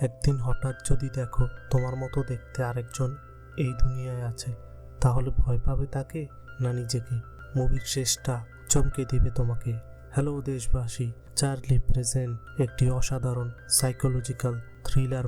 একদিন হঠাৎ যদি দেখো তোমার মতো দেখতে আরেকজন এই দুনিয়ায় আছে, তাহলে ভয় পাবে তাকে না নিজেকে? মুভির শেষটা চমকে দিবে তোমাকে। হ্যালো দেশবাসী, চার্লি প্রেজেন্ট একটি অসাধারণ সাইকোলজিক্যাল থ্রিলার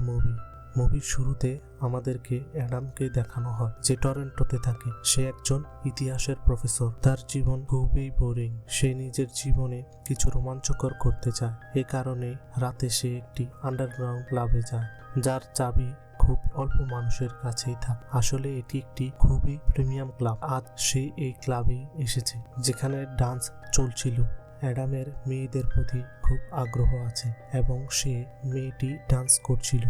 মুভির শুরুতে আমাদেরকে অ্যাডামকে দেখানো হয়, যে টরন্টোতে থাকে। সে একজন ইতিহাসের প্রফেসর। তার জীবন খুবই বোরিং। সে নিজের জীবনে কিছু রোমাঞ্চকর করতে চায়। এ কারণে রাতে সে একটি আন্ডারগ্রাউন্ড ক্লাবে যায়, যার চাবি খুব অল্প মানুষের কাছেই থাকে। আসলে এটি একটি খুবই প্রিমিয়াম ক্লাব। আজ সে এই ক্লাবে এসেছে যেখানে ডান্স চলছিল। অ্যাডামের মেয়েদের প্রতি খুব আগ্রহ আছে এবং সে মেয়েটি ডান্স করছিল।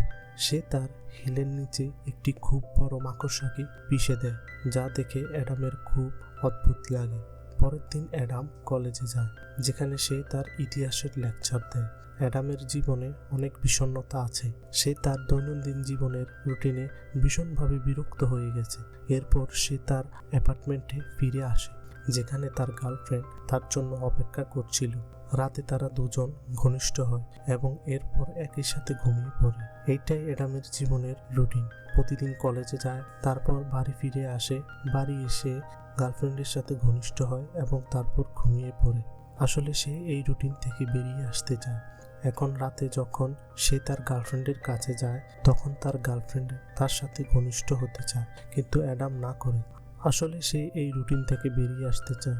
সে তার হিলের নিচে একটি খুব বড় মাকড়সাকে পিষে দেয়, যা দেখে অ্যাডামের খুব অদ্ভুত লাগে। পরের দিন অ্যাডাম কলেজে যায়, যেখানে সে তার ইতিহাসের লেকচার দেয়। অ্যাডামের জীবনে অনেক বিষণ্ণতা আছে। সে তার দৈনন্দিন জীবনের রুটিনে ভীষণভাবে বিরক্ত হয়ে গেছে। এরপর সে তার অ্যাপার্টমেন্টে ফিরে আসে, যেখানে তার গার্লফ্রেন্ড তার জন্য অপেক্ষা করছিল। রাতে তারা দুজন ঘনিষ্ঠ হয় এবং এরপর একই সাথে ঘুমিয়ে পড়ে। এইটাই অ্যাডামের জীবনের রুটিন। প্রতিদিন কলেজে যায়, তারপর বাড়ি ফিরে আসে, বাড়ি এসে গার্লফ্রেন্ডের সাথে ঘনিষ্ঠ হয় এবং তারপর ঘুমিয়ে পড়ে। আসলে সে এই রুটিন থেকে বেরিয়ে আসতে চায়। এখন রাতে যখন সে তার গার্লফ্রেন্ডের কাছে যায়, তখন তার গার্লফ্রেন্ড তার সাথে ঘনিষ্ঠ হতে চায়, কিন্তু অ্যাডাম না করে। আসলে সে এই রুটিন থেকে বেরিয়ে আসতে চায়।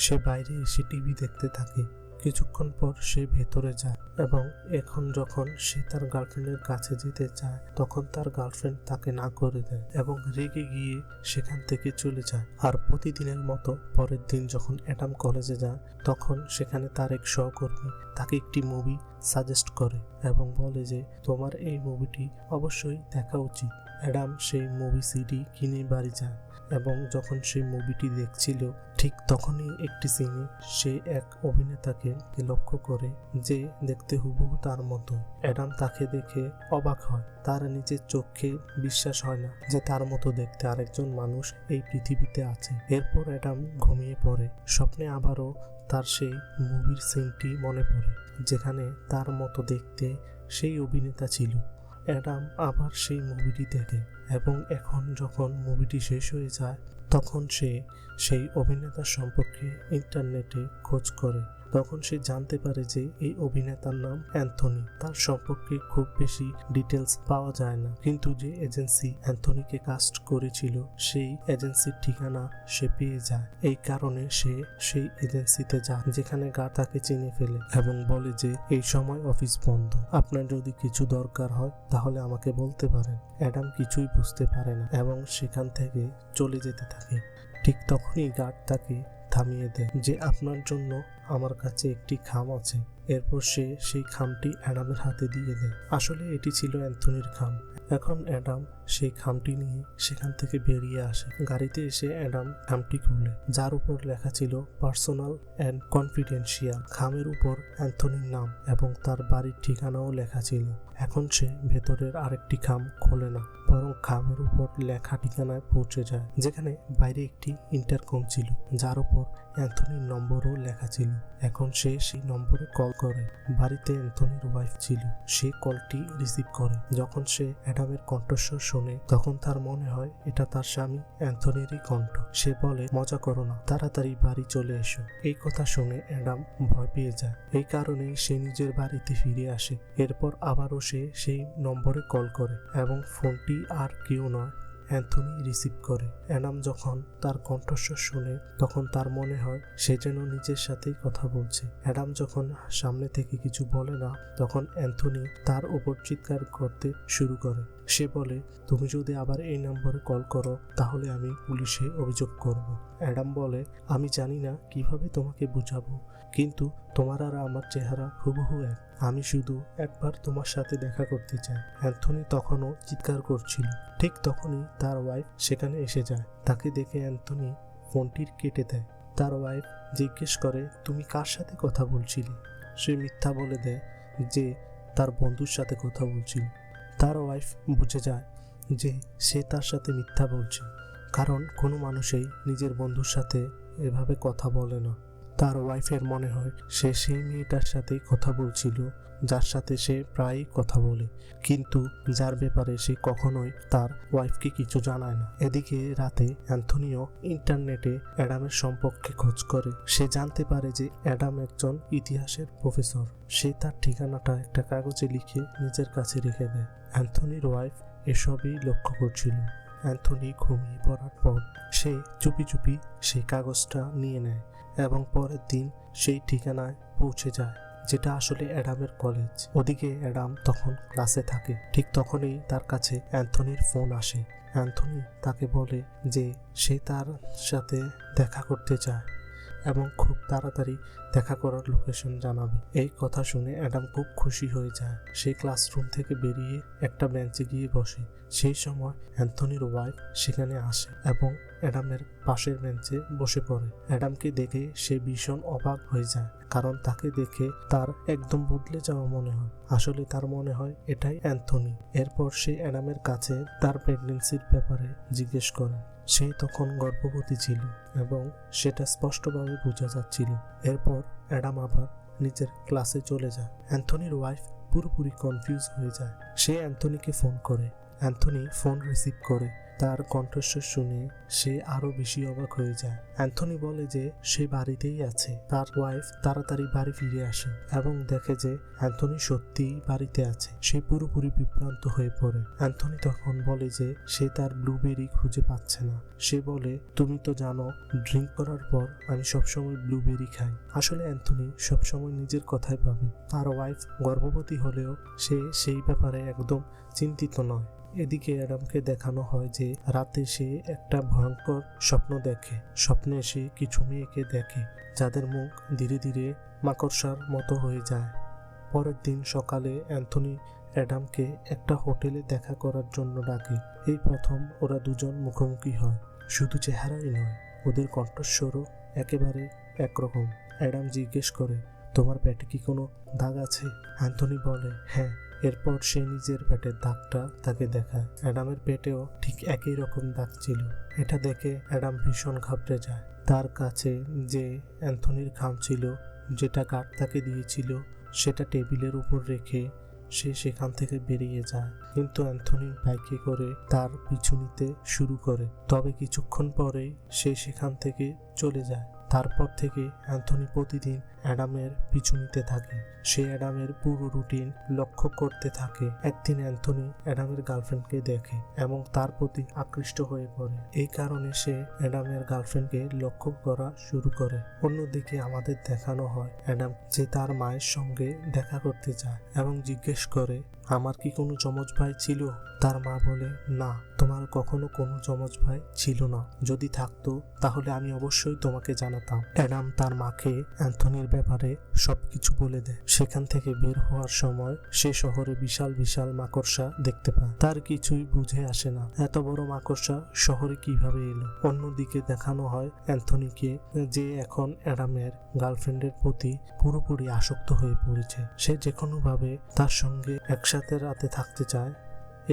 সে বাইরে এসে টিভি দেখতে থাকে। কিছুক্ষণ পর সে ভেতরে যায় এবং এখন যখন সে তার গার্লফ্রেন্ডের কাছে যেতে চায়, তখন তার গার্লফ্রেন্ড তাকে না করে দেয় এবং রেগে গিয়ে সেখান থেকে চলে যায়। আর প্রতিদিনের মতো পরের দিন যখন অ্যাডাম কলেজে যায়, তখন সেখানে তার এক সহকর্মী তাকে একটি মুভি সাজেস্ট করে এবং বলে যে তোমার এই মুভিটি অবশ্যই দেখা উচিত। অ্যাডাম সেই মুভি সিডি কিনে বাড়ি যায় এবং যখন সেই মুভিটি দেখছিল, ঠিক তখনই একটি সিনে সে এক অভিনেতাকে লক্ষ্য করে, যে দেখতে হুবহু তার মতো। অ্যাডাম তাকে দেখে অবাক হয়। তার নিজের চোখে বিশ্বাস হয় না যে তার মতো দেখতে আরেকজন মানুষ এই পৃথিবীতে আছে। এরপর অ্যাডাম ঘুমিয়ে পড়ে। স্বপ্নে আবারও তার সেই মুভির সিনটি মনে পড়ে, যেখানে তার মতো দেখতে সেই অভিনেতা ছিল। অ্যাডাম আবার সেই মুভিটি দেখে এবং এখন যখন মুভিটি শেষ হয়ে যায়, তখন সে সেই অভিনেতার সম্পর্কে ইন্টারনেটে খোঁজ করে। তখন সে জানতে পারে যে এই অভিনেতার নাম অ্যান্থনি। তার সম্পর্কে খুব বেশি ডিটেলস পাওয়া যায় না, কিন্তু যে এজেন্সি অ্যান্থনিকে কাস্ট করেছিল, সেই এজেন্সির ঠিকানা সে পেয়ে যায়। এই কারণে সে সেই এজেন্সিতে যায়, যেখানে গার্ড তাকে চিনে ফেলে এবং বলে যে এই সময় অফিস বন্ধ, আপনার যদি কিছু দরকার হয় তাহলে আমাকে বলতে পারেন। অ্যাডাম কিছুই বুঝতে পারে না এবং সেখান থেকে চলে যেতে থাকে। ঠিক তখনই গার্ড তাকে থামিয়ে দেয় যে আপনার জন্য আমার কাছে একটি খাম আছে। এরপর সে সেই খামটি অ্যাডামের হাতে দিয়ে দেয়। আসলে এটি ছিল অ্যান্থনির খাম। এখন অ্যাডাম সেই খামটি নিয়ে সেখান থেকে বেরিয়ে আসে। গাড়িতে এসে অ্যাডাম খামটি খুলে, যার উপর লেখা ছিল পার্সোনাল অ্যান্ড কনফিডেন্সিয়াল। খামের উপর অ্যান্থনির নাম এবং তার বাড়ির ঠিকানাও লেখা ছিল। এখন সে ভেতরের আরেকটি খাম খোলে না, বরং খামের উপর লেখা ঠিকানায় পৌঁছে যায়, যেখানে বাইরে একটি ইন্টারকম ছিল, যার উপর অ্যান্থনির নম্বরও লেখা ছিল। এখন সে সেই নম্বরে কল করে। বাড়িতে অ্যান্থনির ওয়াইফ ছিল। সে কলটি রিসিভ করে। যখন সে অ্যাডামের কণ্ঠস্বর শোনে, তখন তার মনে হয় এটা তার স্বামী অ্যান্থনিরই কণ্ঠ। সে বলে, মজা করো না, তাড়াতাড়ি বাড়ি চলে এসো। এই কথা শুনে অ্যাডাম ভয় পেয়ে যায়। এই কারণে সে নিজের বাড়িতে ফিরে আসে। এরপর আবারও সে সেই নম্বরে কল করে এবং ফোনটি আর কেউ নয়, অ্যান্থনি রিসিভ করে। অ্যাডাম যখন তার কণ্ঠস্বর শুনে, তখন তার মনে হয় সে যেন নিজের সাথেই কথা বলছে। অ্যাডাম যখন সামনে থেকে কিছু বলে না, তখন অ্যান্থনি তার উপর চিৎকার করতে শুরু করে। সে বলে, তুমি যদি আবার এই নম্বরে কল করো তাহলে আমি পুলিশে অভিযোগ করব। অ্যাডাম বলে, আমি জানি না কিভাবে তোমাকে বুঝাবো, কিন্তু তোমার আর আমার চেহারা হুবহু এক। আমি শুধু একবার তোমার সাথে দেখা করতে চাই। অ্যান্থনি তখনও চিৎকার করছিল। ঠিক তখনই তার ওয়াইফ সেখানে এসে যায়। তাকে দেখে অ্যান্থনি ফোনটি কেটে দেয়। তার ওয়াইফ জিজ্ঞেস করে, তুমি কার সাথে কথা বলছিলে? সে মিথ্যা বলে দেয় যে তার বন্ধুর সাথে কথা বলছিল। তার ওয়াইফ বুঝে যায় যে সে তার সাথে মিথ্যা বলছে, কারণ কোনো মানুষই নিজের বন্ধুর সাথে এভাবে কথা বলে না। তার ওয়াইফের মনে হয় সে সেই মেয়েটার সাথে কথা বলছিল যার সাথে সে প্রায়ই কথা বলে, কিন্তু যার ব্যাপারে সে কখনোই তার ওয়াইফকে কিছু জানায় না। এদিকে রাতে অ্যান্থনিও ইন্টারনেটে অ্যাডামের সম্পর্কে খোঁজ করে। সে জানতে পারে যে অ্যাডাম একজন ইতিহাসের প্রফেসর। সে তার ঠিকানাটা একটা কাগজে লিখে নিজের কাছে রেখে দেয়। অ্যান্থনির ওয়াইফ এসবই লক্ষ্য করছিল। অ্যান্থনি ঘুমিয়ে পড়ার পর সে চুপি চুপি সেই কাগজটা নিয়ে নেয় এবং পরের দিন সেই ঠিকানায় পৌঁছে যায়, যেটা আসলে অ্যাডামের কলেজ। ওদিকে অ্যাডাম তখন ক্লাসে থাকে। ঠিক তখনই তার কাছে অ্যান্থনির ফোন আসে। অ্যান্থনি তাকে বলে যে সে তার সাথে দেখা করতে চায় এবং খুব তাড়াতাড়ি দেখা করার লোকেশন জানাবে। এই কথা শুনে অ্যাডাম খুব খুশি হয়ে যায়। সে ক্লাসরুম থেকে বেরিয়ে একটা বেঞ্চে গিয়ে বসে। সেই সময় অ্যান্থনির ওয়াইফ সেখানে আসে এবং অ্যাডামের পাশের বেঞ্চে বসে পড়ে। অ্যাডামকে দেখে সে ভীষণ অবাক হয়ে যায়, কারণ তাকে দেখে তার একদম বদলে যাওয়া মনে হয়। আসলে তার মনে হয় এটাই অ্যান্থনি। এরপর সে অ্যাডামের কাছে তার প্রেগন্যান্সির ব্যাপারে জিজ্ঞেস করে। সে তখন গর্ভবতী ছিল এবং সেটা স্পষ্টভাবে বোঝা যাচ্ছিল। এরপর অ্যাডাম আবার নিজের ক্লাসে চলে যায়। অ্যান্থনির ওয়াইফ পুরোপুরি কনফিউজ হয়ে যায়। সে অ্যান্থনিকে ফোন করে। অ্যান্থনি ফোন রিসিভ করে। তার কণ্ঠস্বর শুনে সে আরো বেশি অবাক হয়ে যায়। অ্যান্থনি বলে যে সে বাড়িতেই আছে। তার ওয়াইফ তাড়াতাড়ি বাড়ি ফিরে আসে এবং দেখে যে অ্যান্থনি সত্যিই বাড়িতে আছে। সে পুরোপুরি বিভ্রান্ত হয়ে পড়ে। অ্যান্থনি তখন বলে যে সে তার ব্লুবেরি খুঁজে পাচ্ছে না। সে বলে, তুমি তো জানো ড্রিঙ্ক করার পর আমি সবসময় ব্লুবেরি খাই। আসলে অ্যান্থনি সবসময় নিজের কথাই ভাবে। তার ওয়াইফ গর্ভবতী হলেও সে সেই ব্যাপারে একদম চিন্তিত নয়। এদিকে অ্যাডামকে দেখানো হয় যে রাতে সে একটা ভয়ঙ্কর স্বপ্ন দেখে। স্বপ্নে সে কিছু মেয়েকে দেখে যাদের মুখ ধীরে ধীরে মাকড়সার মতো হয়ে যায়। পরের দিন সকালে অ্যান্থনি অ্যাডামকে একটা হোটেলে দেখা করার জন্য ডাকে। এই প্রথম ওরা দুজন মুখোমুখি হয়। শুধু চেহারাই নয়, ওদের কণ্ঠস্বরও একেবারে একরকম। অ্যাডাম জিজ্ঞেস করে, তোমার পেটে কি কোনো দাগ আছে? অ্যান্থনি বলে, হ্যাঁ। এরপর সে নিজের পেটের দাগটা তাকে দেখায়। অ্যাডামের পেটেও ঠিক একই রকম দাগ ছিল। এটা দেখে অ্যাডাম ভীষণ ঘাবড়ে যায়। তার কাছে যে অ্যান্থনির খাম ছিল, যেটা গার্ড তাকে দিয়েছিল, সেটা টেবিলের উপর রেখে সে সেখান থেকে বেরিয়ে যায়। কিন্তু অ্যান্থনি বাইকে করে তার পিছু নিতে শুরু করে। তবে কিছুক্ষণ পরেই সে সেখান থেকে চলে যায়। তারপর থেকে অ্যান্থনি প্রতিদিন অ্যাডামের পিছু নিতে থাকে। সে অ্যাডামের পুরো রুটিন লক্ষ্য করতে থাকে। একদিন অ্যান্থনি অ্যাডামের গার্লফ্রেন্ডকে দেখে এবং তার প্রতি আকৃষ্ট হয়ে পড়ে। এই কারণে সে অ্যাডামের গার্লফ্রেন্ডকে লক্ষ্য করা শুরু করে। অন্যদিকে আমাদের দেখানো হয় অ্যাডাম যে তার মায়ের সঙ্গে দেখা করতে যায় এবং জিজ্ঞেস করে, আমার কি কোনো যমজ ভাই ছিল? তার মা বলে, না, তোমার কখনো কোনো যমজ ভাই ছিল না। যদি থাকতো তাহলে আমি অবশ্যই তোমাকে জানাতাম। অ্যাডাম তার মাকে অ্যান্থনির ব্যাপারে সবকিছু বলে দেয়। সেখান থেকে বের হওয়ার সময় সে শহরে বিশাল বিশাল মাকড়সা দেখতে পায়। তার কিছুই বুঝে আসে না, এত বড় মাকড়সা শহরে কিভাবে এলো। অন্যদিকে দেখানো হয় অ্যান্থনিকে, যে এখন অ্যাডামের গার্লফ্রেন্ডের প্রতি পুরোপুরি আসক্ত হয়ে পড়েছে। সে যে কোনো ভাবে তার সঙ্গে একসাথে রাতে থাকতে চায়।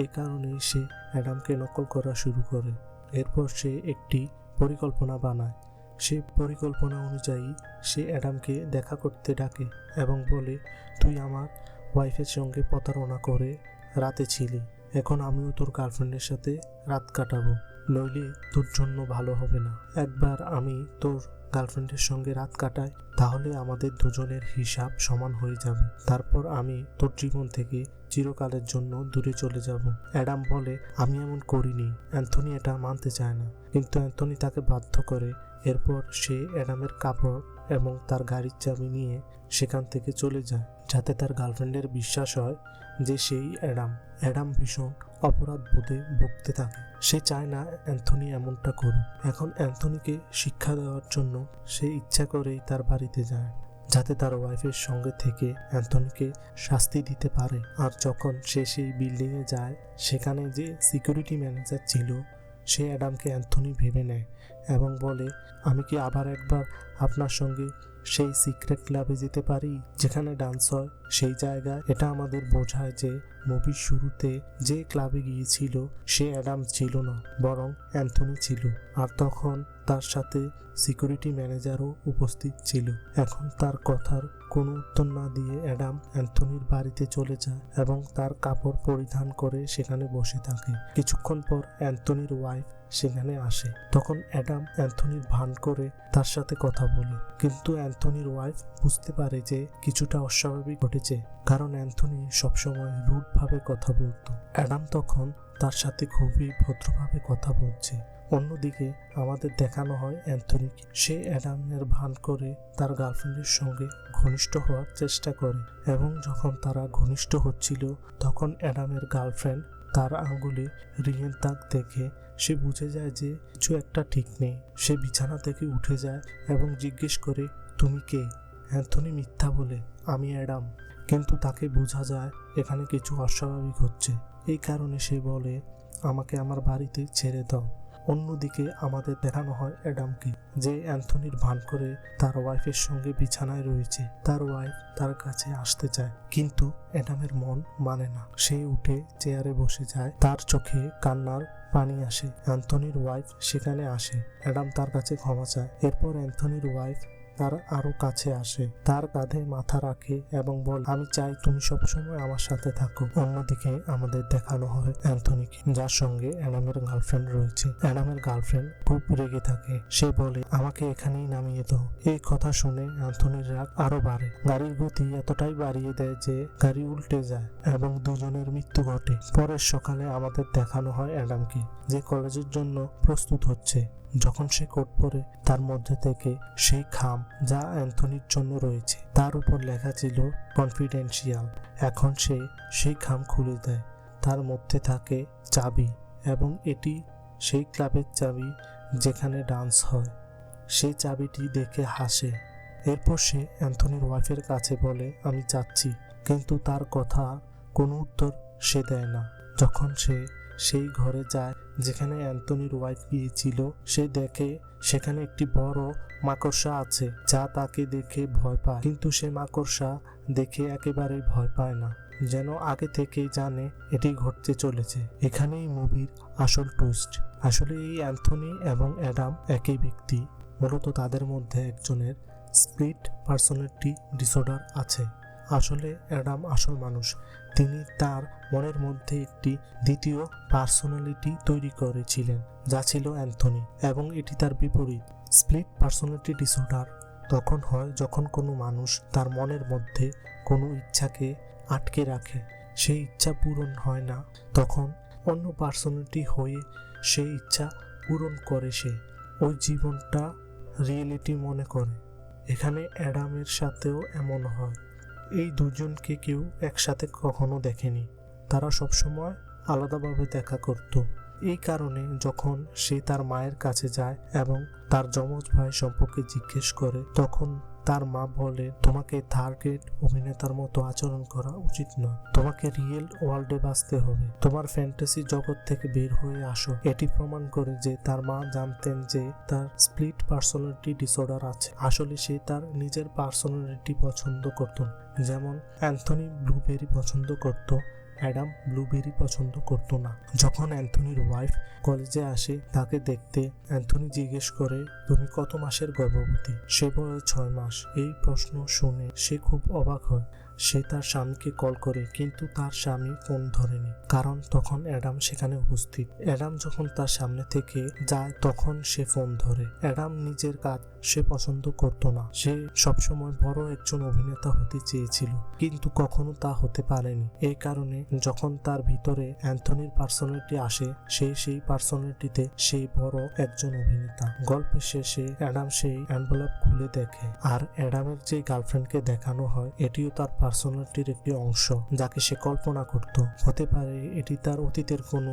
এই কারণেই সে অ্যাডামকে নকল করা শুরু করে। এরপর সে একটি পরিকল্পনা বানায়। সেই পরিকল্পনা অনুযায়ী সে অ্যাডামকে দেখা করতে ডাকে এবং বলে, তুই আমার ওয়াইফের সঙ্গে প্রতারণা করে রাতে ছিলি। এখন আমিও তোর গার্লফ্রেন্ডের সাথে রাত কাটাবো, নইলে তোর জন্য ভালো হবে না। একবার আমি তোর গার্লফ্রেন্ডের সঙ্গে রাত কাটাই, তাহলে আমাদের দুজনের হিসাব সমান হয়ে যাবে। তারপর আমি তোর জীবন থেকে চিরকালের জন্য দূরে চলে যাব। অ্যাডাম বলে, আমি এমন করিনি। অ্যান্থনি এটা মানতে চায় না, কিন্তু অ্যান্থনি তাকে বাধ্য করে। এরপর সে অ্যাডামের কাপড় এবং তার গাড়ির চাবি নিয়ে সেখান থেকে চলে যায়, যাতে তার গার্লফ্রেন্ডের বিশ্বাস হয় যে সেই অ্যাডাম। অ্যাডাম ভীষণ অপরাধ বোধে ভুগতে থাকে। সে চায় না অ্যান্থনি এমনটা করুক। এখন অ্যান্থনিকে শিক্ষা দেওয়ার জন্য সে ইচ্ছা করেই তার বাড়িতে যায়, যাতে তার ওয়াইফের সঙ্গে থেকে অ্যান্থনিকে শাস্তি দিতে পারে। আর যখন সে সেই বিল্ডিংয়ে যায়, সেখানে যে সিকিউরিটি ম্যানেজার ছিল, সে অ্যাডামকে অ্যান্থনি ভেবে নেয় এবং বলে, আমি কি আবার একবার আপনার সঙ্গে সেই সিক্রেট ক্লাবে যেতে পারি যেখানে ডান্স হয় সেই জায়গায়। এটা আমাদের বোঝায় যে মুভির শুরুতে যে ক্লাবে গিয়েছিল সে অ্যাডাম ছিল না, বরং অ্যান্থনি ছিল। আর তখন তার সাথে সিকিউরিটি ম্যানেজারও উপস্থিত ছিল। এখন তার কথার কোনো উত্তর না দিয়ে অ্যাডাম অ্যান্থনির বাড়িতে চলে যায় এবং তার কাপড় পরিধান করে সেখানে বসে থাকে। কিছুক্ষণ পর অ্যান্থনির ওয়াইফ সেখানে আসে। তখন অ্যাডাম অ্যান্থনির ভান করে তার সাথে কথা বলে, কিন্তু অ্যান্থনির ওয়াইফ বুঝতে পারে যে কিছুটা অস্বাভাবিক ঘটেছে, কারণ অ্যান্থনি সবসময় রুড ভাবে কথা বলতো। অ্যাডাম তখন তার সাথে খুবই ভদ্রভাবে কথা বলছে। অন্যদিকে আমাদের দেখানো হয় অ্যান্থনিকে। সে অ্যাডামের ভান করে তার গার্লফ্রেন্ডের সঙ্গে ঘনিষ্ঠ হওয়ার চেষ্টা করে, এবং যখন তারা ঘনিষ্ঠ হচ্ছিল তখন অ্যাডামের গার্লফ্রেন্ড তার আঙ্গুলে রিংয়ের দাগ দেখে সে বুঝে যায় যে কিছু একটা ঠিক নেই। সে বিছানা থেকে উঠে যায় এবং জিজ্ঞেস করে, তুমি কে? অ্যান্থনি মিথ্যা বলে, আমি অ্যাডাম। কিন্তু তাকে বোঝা যায় এখানে কিছু অস্বাভাবিক হচ্ছে। এই কারণে সে বলে, আমাকে আমার বাড়িতে ছেড়ে দাও। অন্যদিকে আমাদের দেখানো হয় অ্যাডামকে, যে অ্যান্থনির ভান করে তার ওয়াইফের সঙ্গে বিছানায় রয়েছে। তার ওয়াইফ তার কাছে আসতে চায়, কিন্তু অ্যাডামের মন মানে না। সে উঠে চেয়ারে বসে যায়, তার চোখে কান্নার পানি আসে। অ্যান্থনির ওয়াইফ সেখানে আসে, অ্যাডাম তার কাছে ক্ষমা চায়। এরপর অ্যান্থনির ওয়াইফ তার আরো কাছে আসে, তার কাঁধে মাথা রাখে এবং বলে, আমি চাই তুমি সবসময় আমার সাথে থাকো। অন্যদিকে আমাদের দেখানো হয় অ্যান্থনিকে, যার সঙ্গে অ্যাডামের গার্লফ্রেন্ড রয়েছে। অ্যাডামের গার্লফ্রেন্ড খুব রেগে থাকে। সে বলে, আমাকে এখানেই নামিয়ে দাও। এই কথা শুনে অ্যান্থনির রাগ আরো বাড়ে। গাড়ির গতি এতটাই বাড়িয়ে দেয় যে গাড়ি উল্টে যায় এবং দুজনের মৃত্যু ঘটে। পরের সকালে আমাদের দেখানো হয় অ্যাডামকে, যে কলেজের জন্য প্রস্তুত হচ্ছে। যখন সে কোট পরে তার মধ্যে থেকে সেই খাম যা অ্যান্থনির জন্য রয়েছে তার উপর লেখা ছিল কনফিডেন্সিয়াল। এখন সে সেই খাম খুলে দেয়, তার মধ্যে থাকে চাবি, এবং এটি সেই ক্লাবের চাবি যেখানে ডান্স হয়। সেই চাবিটি দেখে হাসে। এরপর সে অ্যান্থনির ওয়াইফের কাছে বলে, আমি যাচ্ছি, কিন্তু তার কথা কোনো উত্তর সে দেয় না। যখন সে সেই ঘরে যায় যেখানে অ্যান্থনির ওয়াইফ গিয়েছিল, সে দেখে সেখানে একটি বড় মাকড়সা আছে যা তাকে দেখে ভয় পায়, কিন্তু সে মাকড়সা দেখে একেবারে ভয় পায় না, যেন আগে থেকেই জানে এটি ঘটতে চলেছে। এখানেই মুভির আসল টুইস্ট। আসলে এই অ্যান্থনি এবং অ্যাডাম একই ব্যক্তি, মূলত তাদের মধ্যে একজনের স্প্লিট পার্সোনালিটি ডিসঅর্ডার আছে। আসলে অ্যাডাম আসল মানুষ, তিনি তার মনের মধ্যে একটি দ্বিতীয় পার্সোনালিটি তৈরি করেছিলেন যা ছিল অ্যান্থনি, এবং এটি তার বিপরীত। স্প্লিট পার্সোনালিটি ডিসঅর্ডার তখন হয় যখন কোনো মানুষ তার মনের মধ্যে কোনো ইচ্ছাকে আটকে রাখে, সেই ইচ্ছা পূরণ হয় না, তখন অন্য পার্সোনালিটি হয়ে সেই ইচ্ছা পূরণ করে। সে ওই জীবনটা রিয়েলিটি মনে করে। এখানে অ্যাডামের সাথেও এমন হয়। এই দুজনকে কেউ একসাথে কখনো দেখেনি, তারা সবসময় আলাদাভাবে দেখা করত। এই কারণে যখন সে তার মায়ের কাছে যায় এবং তার যমজ ভাই সম্পর্কে জিজ্ঞেস করে, তখন তার মা বলে, তোমাকে থার্ড গ্রেড অভিনেতার মতো আচরণ করা উচিত নয়, তোমাকে রিয়েল ওয়ার্ল্ডে বাঁচতে হবে, তোমার ফ্যান্টাসি জগৎ থেকে বের হয়ে আসো। এটি প্রমাণ করে যে তার মা জানতেন যে তার স্প্লিট পার্সোনালিটি ডিসঅর্ডার আছে। আসলে সে তার নিজের পার্সোনালিটি পছন্দ করত, যেমন অ্যান্থনি ব্লুবেরি পছন্দ করত, অ্যাডাম ব্লুবেরি পছন্দ করত না। যখন অ্যান্থনির ওয়াইফ কলেজে আসে তাকে দেখতে, অ্যান্থনি জিজ্ঞেস করে, তুমি কত মাসের গর্ভবতী? সে বলে 6 মাস। এই প্রশ্ন শুনে সে খুব অবাক হয়। সে তার স্বামীকে কল করে, কিন্তু তার স্বামী ফোন ধরেনি, কারণ তখন অ্যাডাম সেখানে উপস্থিত। অ্যাডাম যখন তার সামনে থেকে যায় তখন সে ফোন ধরে। অ্যাডাম নিজের কাজ সে পছন্দ করত না, সে সবসময় বড় একজন অভিনেতা হতে চেয়েছিল, কিন্তু কখনো তা হতে পারেনি। এই কারণে যখন তার ভিতরে অ্যান্থনির পার্সোনালিটি আসে, সেই পার্সোনালিটিতে সেই বড় একজন অভিনেতা। গল্পের শেষে অ্যাডাম সেই এনভেলপ খুলে দেখে, আর অ্যাডামের যে গার্লফ্রেন্ডকে দেখানো হয় এটিও তার পার্সোনালিটির একটি অংশ, যাকে সে কল্পনা করত। হতে পারে এটি তার অতীতের কোনো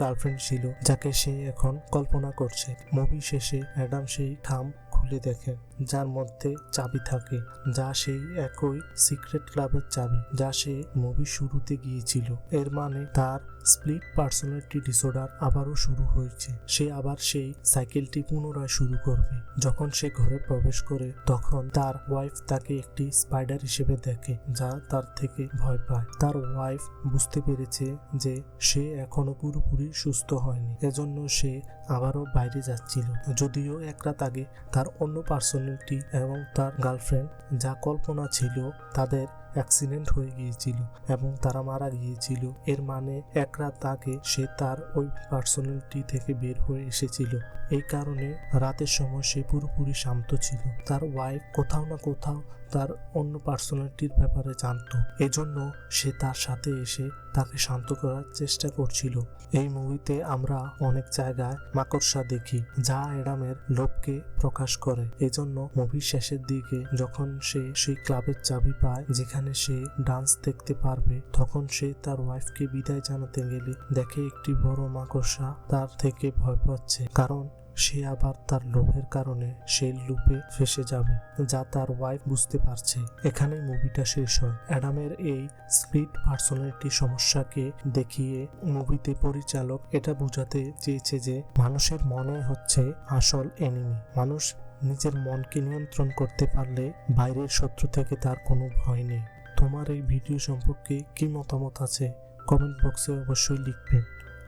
গার্লফ্রেন্ড ছিল যাকে সে এখন কল্পনা করছে। মুভি শেষে অ্যাডাম সেই খাম খুলে দেখেন, যার মধ্যে চাবি থাকে, যা সেই একই সিক্রেট ক্লাবের চাবি যা সে মুভির শুরুতে গিয়েছিল। এর মানে তার স্প্লিট পার্সোনালিটি ডিসঅর্ডার আবারও শুরু হয়েছে। সে আবার সেই সাইকেলটি পুনরায় শুরু করবে। যখন সে ঘরে প্রবেশ করে তখন তার ওয়াইফ তাকে একটি স্পাইডার হিসেবে দেখে, যা তার থেকে ভয় পায়। তার ওয়াইফ বুঝতে পেরেছে যে সে এখনো পুরোপুরি সুস্থ হয়নি, এজন্য সে আবারও বাইরে যাচ্ছিল। যদিও এক রাত আগে তার অন্য পার্সোনালিটি এবং তার গার্লফ্রেন্ড, যা কল্পনা ছিল, তাদের অ্যাক্সিডেন্ট হয়ে গিয়েছিল এবং তারা মারা গিয়েছিল। এর মানে এক রাত আগে সে তার ওই পার্সোনালিটি থেকে বের হয়ে এসেছিল। এই কারণে রাতের সময় সে পুরোপুরি শান্ত ছিল। তার ওয়াইফ কোথাও না কোথাও তার অন্য পার্সোনালিটির ব্যাপারে জানতো, এজন্য সে তার সাথে এসে তাকে শান্ত করার চেষ্টা করছিল। এই মুভিতে আমরা অনেক জায়গায় মাকড়সা দেখি, যা অ্যাডামের লোভকে প্রকাশ করে। এজন্য মুভির শেষের দিকে যখন সে সেই ক্লাবের চাবি পায় যেখানে সে ডান্স দেখতে পারবে, তখন সে তার ওয়াইফকে বিদায় জানাতে গেলে দেখে একটি বড় মাকড়সা তার থেকে ভয় পাচ্ছে, কারণ সে আবার তার লোভের কারণে সেই লুপে ফেসে যাবে, যা তার ওয়াইফ বুঝতে পারছে। এখানেই মুভিটা শেষ হয়। অ্যাডামের এই স্প্লিট পার্সোনালিটি সমস্যাকে দেখিয়ে মুভিতে পরিচালক এটা বোঝাতে চেয়েছে যে মানুষের মনে হচ্ছে আসল এনিমি। মানুষ নিজের মনকে নিয়ন্ত্রণ করতে পারলে বাইরের শত্রু থেকে তার কোনো ভয় নেই। তোমার এই ভিডিও সম্পর্কে কি মতামত আছে কমেন্ট বক্সে অবশ্যই লিখবেন।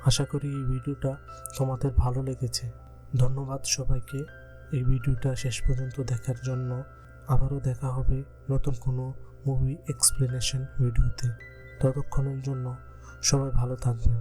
আশা করি এই ভিডিওটা তোমাদের ভালো লেগেছে। ধন্যবাদ সবাইকে এই ভিডিওটা শেষ পর্যন্ত দেখার জন্য। আবারও দেখা হবে নতুন কোনো মুভি এক্সপ্লেনেশন ভিডিওতে। ততক্ষণের জন্য সবাই ভালো থাকবেন।